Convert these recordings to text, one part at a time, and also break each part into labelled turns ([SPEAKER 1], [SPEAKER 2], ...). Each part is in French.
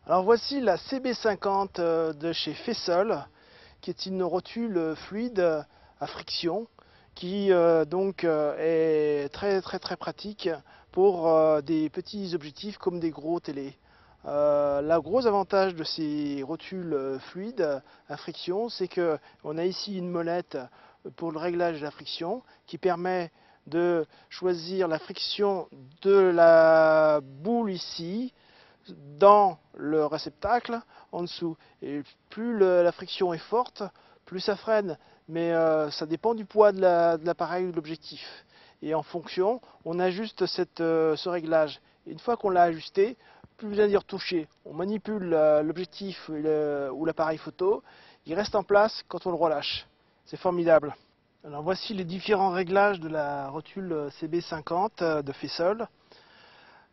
[SPEAKER 1] Alors voici la CB50 de chez Fessol, qui est une rotule fluide à friction qui est très pratique pour des petits objectifs comme des gros télés. Le gros avantage de ces rotules fluides à friction, c'est qu'on a ici une molette pour le réglage de la friction qui permet de choisir la friction de la boule ici dans le réceptacle en dessous. Et plus la friction est forte, plus ça freine. Mais ça dépend du poids de l'appareil ou de l'objectif. Et en fonction, on ajuste ce réglage. Et une fois qu'on l'a ajusté, plus besoin d'y retoucher. On manipule l'objectif ou l'appareil photo. Il reste en place quand on le relâche. C'est formidable. Alors voici les différents réglages de la rotule CB50 de Fessol.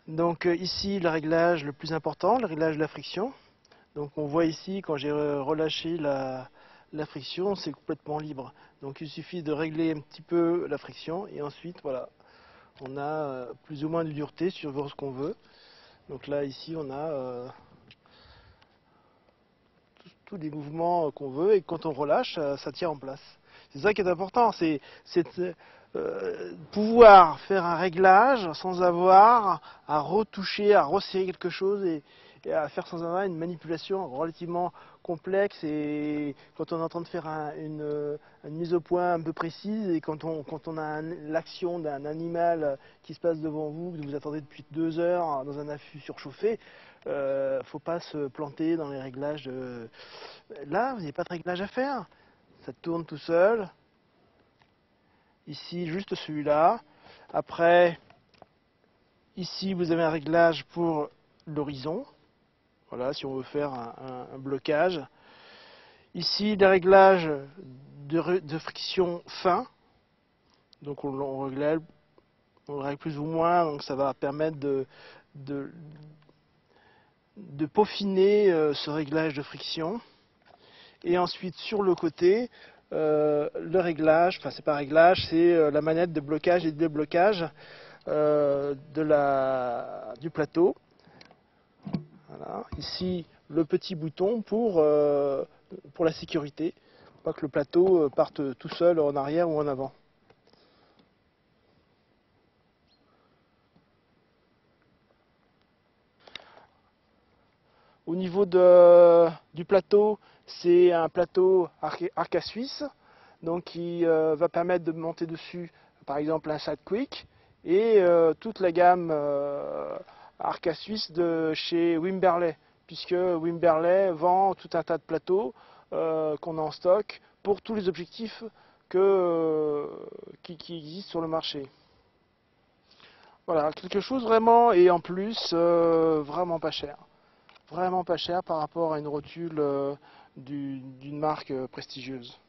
[SPEAKER 1] Donc ici le réglage le plus important, le réglage de la friction. Donc on voit ici quand j'ai relâché la friction, c'est complètement libre. Donc il suffit de régler un petit peu la friction et ensuite voilà, on a plus ou moins de dureté sur ce qu'on veut. Donc là ici on a tous les mouvements qu'on veut et quand on relâche, ça tient en place. C'est ça qui est important, c'est pouvoir faire un réglage sans avoir à retoucher, à resserrer quelque chose et à faire sans avoir une manipulation relativement complexe. Et quand on est en train de faire une mise au point un peu précise et quand on a l'action d'un animal qui se passe devant vous, que vous attendez depuis 2 heures dans un affût surchauffé, faut pas se planter dans les réglages. Là, vous n'avez pas de réglage à faire. Ça tourne tout seul. Ici, juste celui-là. Après, ici, vous avez un réglage pour l'horizon. Voilà, si on veut faire un blocage. Ici, des réglages de friction fin. Donc, on le règle plus ou moins. Donc, ça va permettre de peaufiner ce réglage de friction. Et ensuite, sur le côté, le réglage, enfin c'est pas réglage, c'est la manette de blocage et de déblocage du plateau. Voilà. Ici, le petit bouton pour la sécurité, pour pas que le plateau parte tout seul en arrière ou en avant. Au niveau du plateau, c'est un plateau Arca Suisse, donc qui va permettre de monter dessus, par exemple, un Side Quick et toute la gamme Arca Suisse de chez Wimberley, puisque Wimberley vend tout un tas de plateaux qu'on a en stock pour tous les objectifs qui existent sur le marché. Voilà, quelque chose vraiment, et en plus, vraiment pas cher. Vraiment pas cher par rapport à une rotule d'une marque prestigieuse.